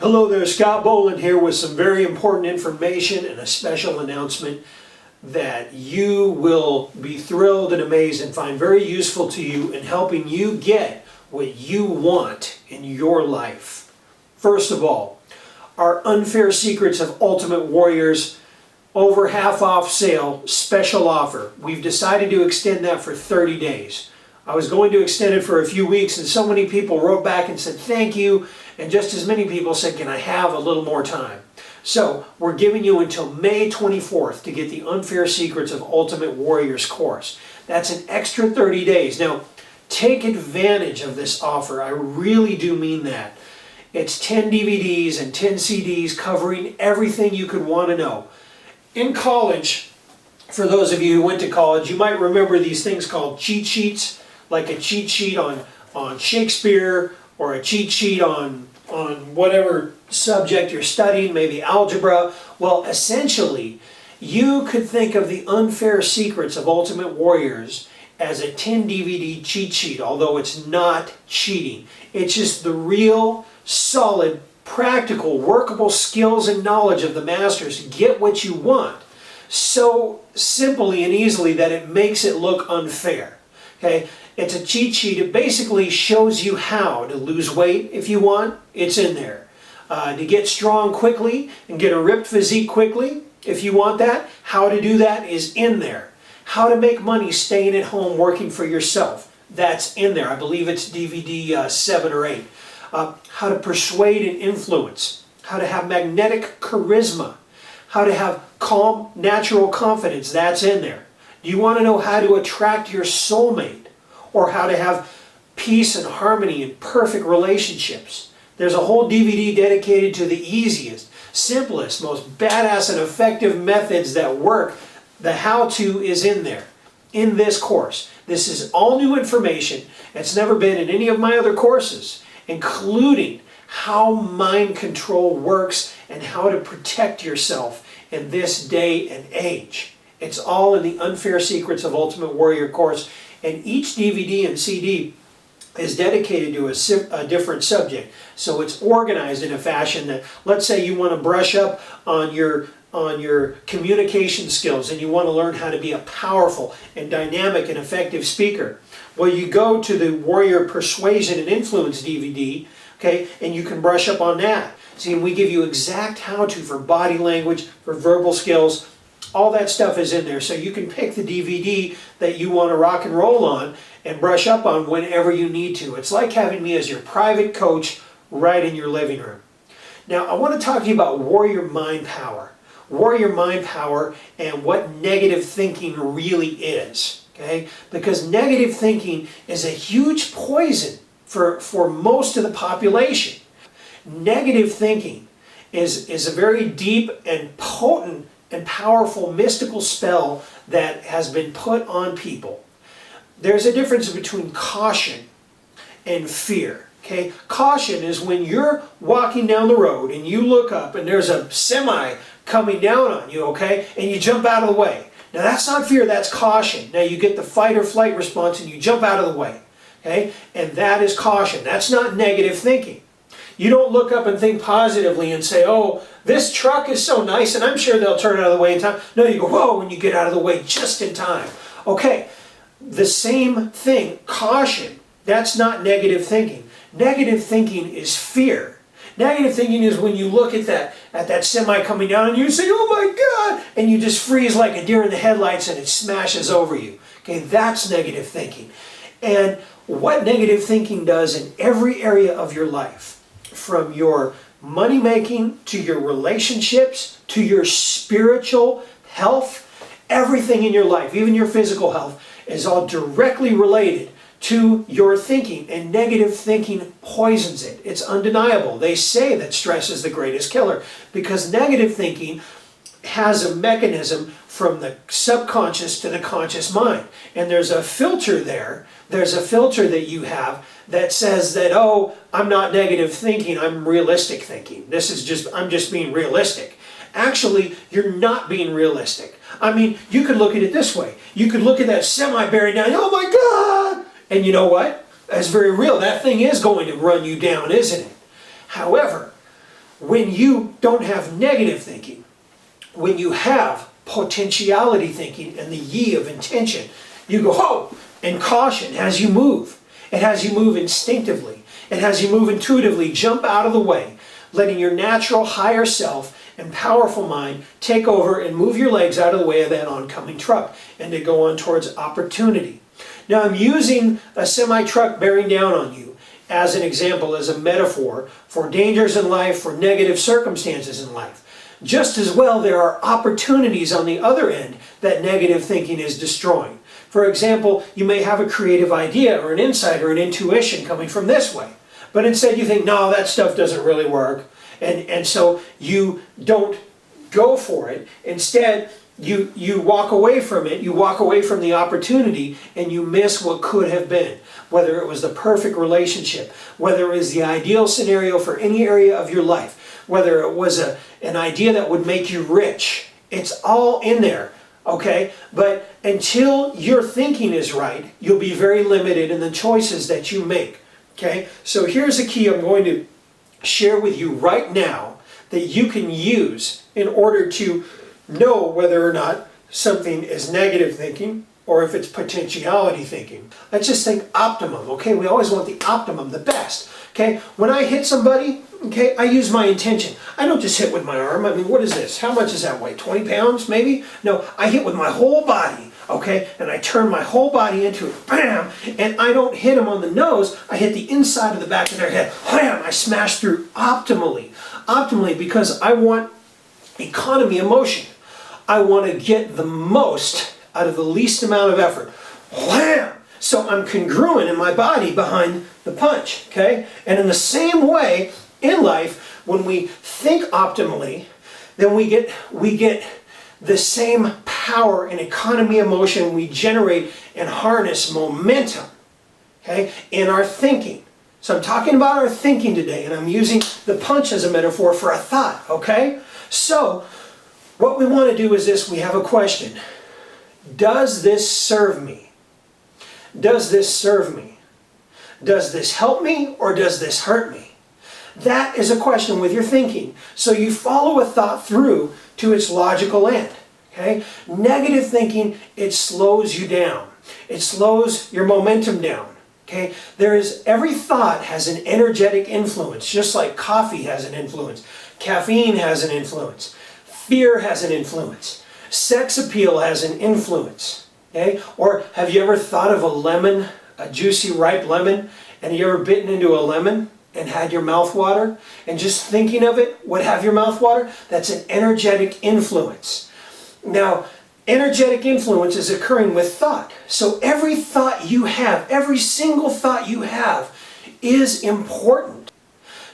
Hello there, Scott Bolan here with some very important information and a special announcement that you will be thrilled and amazed and find very useful to you in helping you get what you want in your life. First of all, our Unfair Secrets of Ultimate Warriors over half off sale special offer. We've decided to extend that for 30 days. I was going to extend it for a few weeks and so many people wrote back and said thank you, and just as many people said, can I have a little more time? So we're giving you until May 24th to get the Unfair Secrets of Ultimate Warriors course. That's an extra 30 days. Now, take advantage of this offer. I really do mean that. It's 10 DVDs and 10 CDs covering everything you could want to know. In college, for those of you who went to college, you might remember these things called cheat sheets, like a cheat sheet on Shakespeare, or a cheat sheet on whatever subject you're studying, maybe algebra. Well, essentially, you could think of the Unfair Secrets of Ultimate Warriors as a 10 DVD cheat sheet, although it's not cheating. It's just the real, solid, practical, workable skills and knowledge of the masters to get what you want so simply and easily that it makes it look unfair. Okay? It's a cheat sheet. It basically shows you how to lose weight if you want. It's in there. To get strong quickly and get a ripped physique quickly, if you want that, how to do that is in there. How to make money staying at home working for yourself, that's in there. I believe it's DVD 7 or 8. How to persuade and influence. How to have magnetic charisma. How to have calm, natural confidence, that's in there. Do you want to know how to attract your soulmate? Or how to have peace and harmony and perfect relationships? There's a whole DVD dedicated to the easiest, simplest, most badass and effective methods that work. The how-to is in there, in this course. This is all new information. It's never been in any of my other courses, including how mind control works and how to protect yourself in this day and age. It's all in the Unfair Secrets of Ultimate Warrior course. And each DVD and CD is dedicated to a different subject. So it's organized in a fashion that, let's say you want to brush up on your communication skills and you want to learn how to be a powerful and dynamic and effective speaker. Well, you go to the Warrior Persuasion and Influence DVD, okay, and you can brush up on that. See, we give you exact how-to for body language, for verbal skills. All that stuff is in there, so you can pick the DVD that you want to rock and roll on and brush up on whenever you need to. It's like having me as your private coach right in your living room. Now, I want to talk to you about warrior mind power. Warrior mind power and what negative thinking really is. Okay? Because negative thinking is a huge poison for most of the population. Negative thinking is a very deep and potent and powerful mystical spell that has been put on people. There's a difference between caution and fear. Okay? Caution is when you're walking down the road and you look up and there's a semi coming down on you, okay? And you jump out of the way. Now that's not fear, that's caution. Now you get the fight or flight response and you jump out of the way. Okay? And that is caution. That's not negative thinking. You don't look up and think positively and say, oh, this truck is so nice and I'm sure they'll turn out of the way in time. No, you go, whoa, when you get out of the way just in time. Okay, the same thing, caution, that's not negative thinking. Negative thinking is fear. Negative thinking is when you look at that semi coming down and you say, oh my God, and you just freeze like a deer in the headlights and it smashes over you. Okay, that's negative thinking. And what negative thinking does in every area of your life, from your money making to your relationships to your spiritual health, everything in your life, even your physical health, is all directly related to your thinking, and negative thinking poisons it. It's undeniable. They say that stress is the greatest killer because negative thinking has a mechanism from the subconscious to the conscious mind. And there's a filter there. There's a filter that you have that says that, oh, I'm not negative thinking, I'm realistic thinking. I'm just being realistic. Actually, you're not being realistic. I mean, you could look at it this way. You could look at that semi bearing down, oh my God! And you know what? That's very real. That thing is going to run you down, isn't it? However, when you don't have negative thinking, when you have potentiality thinking and the yi of intention, you go, ho, and caution as you move. It has you move instinctively. It has you move intuitively, jump out of the way, letting your natural higher self and powerful mind take over and move your legs out of the way of that oncoming truck and to go on towards opportunity. Now I'm using a semi-truck bearing down on you as an example, as a metaphor for dangers in life, for negative circumstances in life. Just as well, there are opportunities on the other end that negative thinking is destroying. For example, you may have a creative idea or an insight or an intuition coming from this way, but instead you think, no, that stuff doesn't really work, and so you don't go for it. Instead, you walk away from it, you walk away from the opportunity, and you miss what could have been. Whether it was the perfect relationship, whether it was the ideal scenario for any area of your life, whether it was an idea that would make you rich. It's all in there, okay? But until your thinking is right, you'll be very limited in the choices that you make, okay? So here's a key I'm going to share with you right now that you can use in order to know whether or not something is negative thinking or if it's potentiality thinking. Let's just think optimum, okay? We always want the optimum, the best, okay? When I hit somebody, okay, I use my intention. I don't just hit with my arm. I mean, what is this? How much does that weigh? 20 pounds, maybe? No, I hit with my whole body, okay? And I turn my whole body into it, bam! And I don't hit them on the nose. I hit the inside of the back of their head, wham! I smash through optimally. Optimally, because I want economy of motion. I want to get the most out of the least amount of effort. Wham! So I'm congruent in my body behind the punch, okay? And in the same way, in life, when we think optimally, then we get the same power and economy of motion. We generate and harness momentum, okay, in our thinking. So I'm talking about our thinking today, and I'm using the punch as a metaphor for a thought, okay? So what we want to do is this. We have a question. Does this serve me? Does this serve me? Does this help me or does this hurt me? That is a question with your thinking. So you follow a thought through to its logical end. Okay? Negative thinking, it slows you down. It slows your momentum down. Okay? Every thought has an energetic influence, just like coffee has an influence. Caffeine has an influence. Fear has an influence. Sex appeal has an influence, okay? Or have you ever thought of a lemon, a juicy ripe lemon, and you ever bitten into a lemon and had your mouth water? And just thinking of it would have your mouth water? That's an energetic influence. Now, energetic influence is occurring with thought. So every thought you have, every single thought you have is important.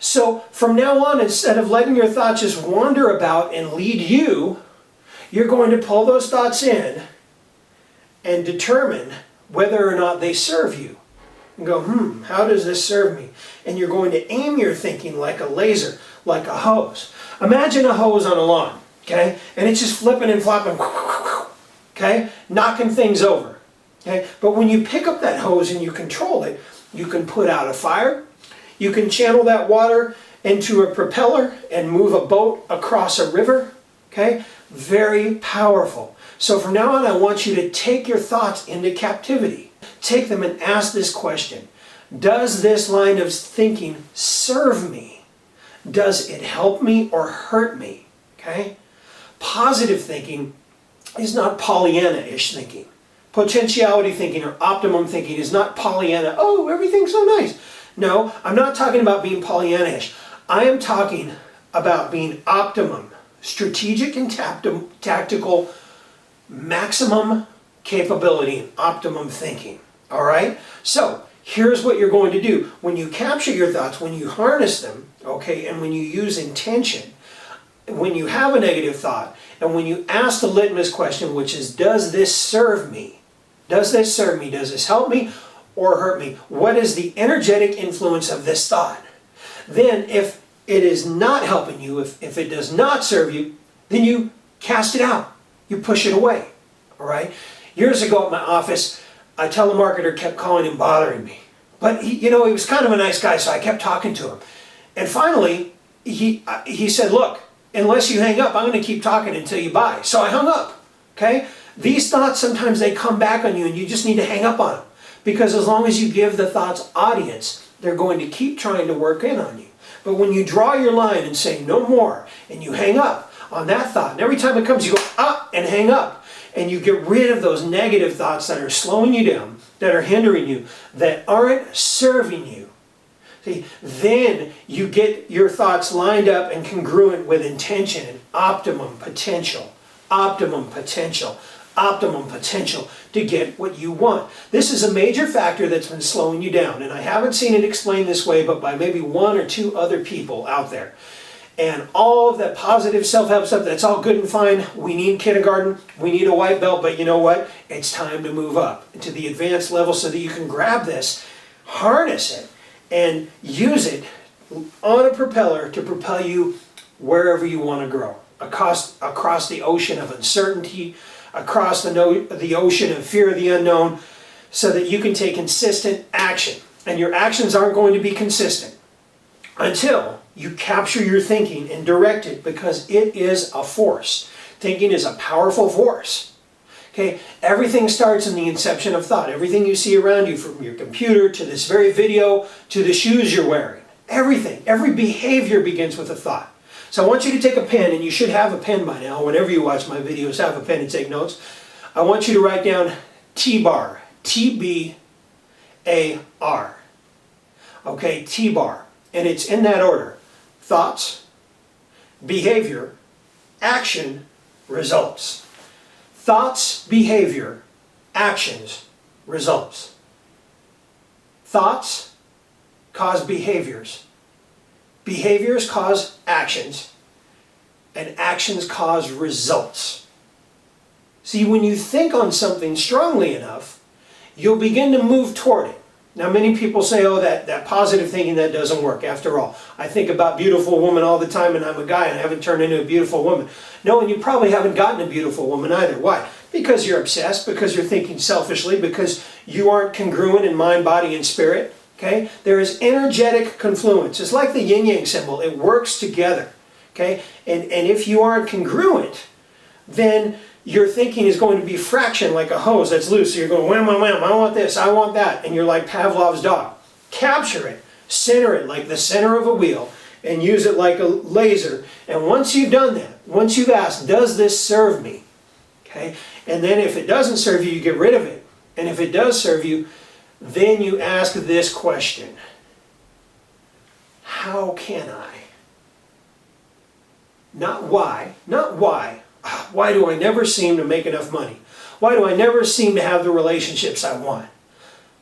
So from now on, instead of letting your thoughts just wander about and lead you, you're going to pull those thoughts in and determine whether or not they serve you. And go, how does this serve me? And you're going to aim your thinking like a laser, like a hose. Imagine a hose on a lawn, okay? And it's just flipping and flopping, okay? Knocking things over, okay? But when you pick up that hose and you control it, you can put out a fire. You can channel that water into a propeller and move a boat across a river, okay? Very powerful. So from now on, I want you to take your thoughts into captivity. Take them and ask this question. Does this line of thinking serve me? Does it help me or hurt me? Okay? Positive thinking is not Pollyanna-ish thinking. Potentiality thinking or optimum thinking is not Pollyanna. Oh, everything's so nice. No, I'm not talking about being Pollyanna-ish. I am talking about being optimum. Strategic and tactical, maximum capability and optimum thinking. All right? So here's what you're going to do. When you capture your thoughts, when you harness them, okay, and when you use intention, when you have a negative thought, and when you ask the litmus question, which is, does this serve me? Does this serve me? Does this help me or hurt me? What is the energetic influence of this thought? Then if it is not helping you, if it does not serve you, then you cast it out. You push it away. All right? Years ago at my office, a telemarketer kept calling and bothering me. But he was kind of a nice guy, so I kept talking to him. And finally, he said, look, unless you hang up, I'm going to keep talking until you buy. So I hung up, okay? These thoughts, sometimes they come back on you and you just need to hang up on them. Because as long as you give the thoughts audience, they're going to keep trying to work in on you. But when you draw your line and say no more, and you hang up on that thought, and every time it comes, you go up and hang up, and you get rid of those negative thoughts that are slowing you down, that are hindering you, that aren't serving you. See, then you get your thoughts lined up and congruent with intention and optimum potential, optimum potential, optimum potential to get what you want. This is a major factor that's been slowing you down, and I haven't seen it explained this way but by maybe one or two other people out there. And all of that positive self-help stuff, that's all good and fine. We need kindergarten, we need a white belt, but you know what? It's time to move up to the advanced level so that you can grab this, harness it, and use it on a propeller to propel you wherever you want to grow. Across the ocean of uncertainty, across the ocean of fear of the unknown, so that you can take consistent action. And your actions aren't going to be consistent until you capture your thinking and direct it, because it is a force. Thinking is a powerful force. Okay, everything starts in the inception of thought. Everything you see around you, from your computer to this very video to the shoes you're wearing, everything, every behavior begins with a thought. So I want you to take a pen, and you should have a pen by now. Whenever you watch my videos, have a pen and take notes. I want you to write down T-bar, T-B-A-R. Okay, T-bar. And it's in that order. Thoughts, behavior, action, results. Thoughts, behavior, actions, results. Thoughts cause behaviors. Behaviors cause actions, and actions cause results. See, when you think on something strongly enough, you'll begin to move toward it. Now, many people say, oh, that positive thinking, that doesn't work. After all, I think about beautiful women all the time, and I'm a guy and I haven't turned into a beautiful woman. No, and you probably haven't gotten a beautiful woman either. Why? Because you're obsessed, because you're thinking selfishly, because you aren't congruent in mind, body, and spirit. Okay? There is energetic confluence. It's like the yin-yang symbol. It works together. Okay? And if you aren't congruent, then your thinking is going to be fraction, like a hose that's loose. So you're going, wham, wham, wham, I want this, I want that. And you're like Pavlov's dog. Capture it. Center it like the center of a wheel, and use it like a laser. And once you've done that, once you've asked, does this serve me? Okay? And then if it doesn't serve you, you get rid of it. And if it does serve you, then you ask this question: how can I? Not why, not why. Why do I never seem to make enough money? Why do I never seem to have the relationships I want?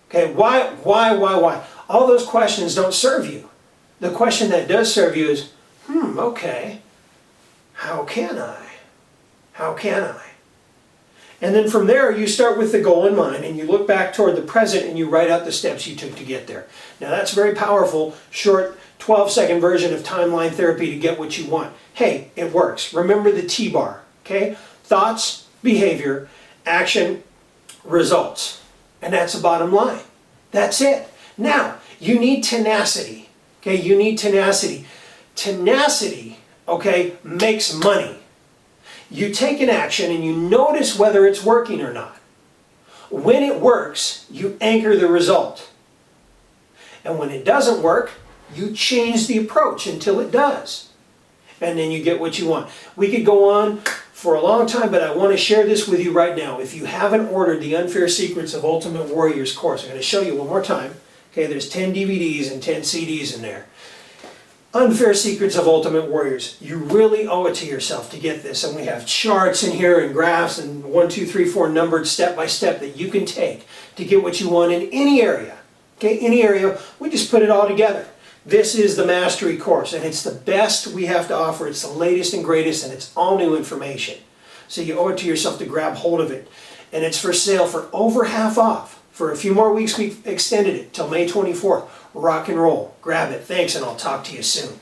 Okay, why? All those questions don't serve you. The question that does serve you is, okay, how can I? How can I? And then from there, you start with the goal in mind, and you look back toward the present, and you write out the steps you took to get there. Now that's very powerful, short, 12-second version of timeline therapy to get what you want. Hey, it works. Remember the T-bar, okay? Thoughts, behavior, action, results. And that's the bottom line. That's it. Now, you need tenacity, okay? You need tenacity. Tenacity, okay, makes money. You take an action and you notice whether it's working or not. When it works, you anchor the result. And when it doesn't work, you change the approach until it does. And then you get what you want. We could go on for a long time, but I want to share this with you right now. If you haven't ordered the Unfair Secrets of Ultimate Warriors course, I'm going to show you one more time. Okay, there's 10 DVDs and 10 CDs in there. Unfair Secrets of Ultimate Warriors. You really owe it to yourself to get this. And we have charts in here and graphs and 1, 2, 3, 4 numbered step by step that you can take to get what you want in any area. Okay, any area. We just put it all together. This is the Mastery course, and it's the best we have to offer. It's the latest and greatest, and it's all new information. So you owe it to yourself to grab hold of it. And it's for sale for over half off. For a few more weeks, we've extended it till May 24th. Rock and roll. Grab it. Thanks, and I'll talk to you soon.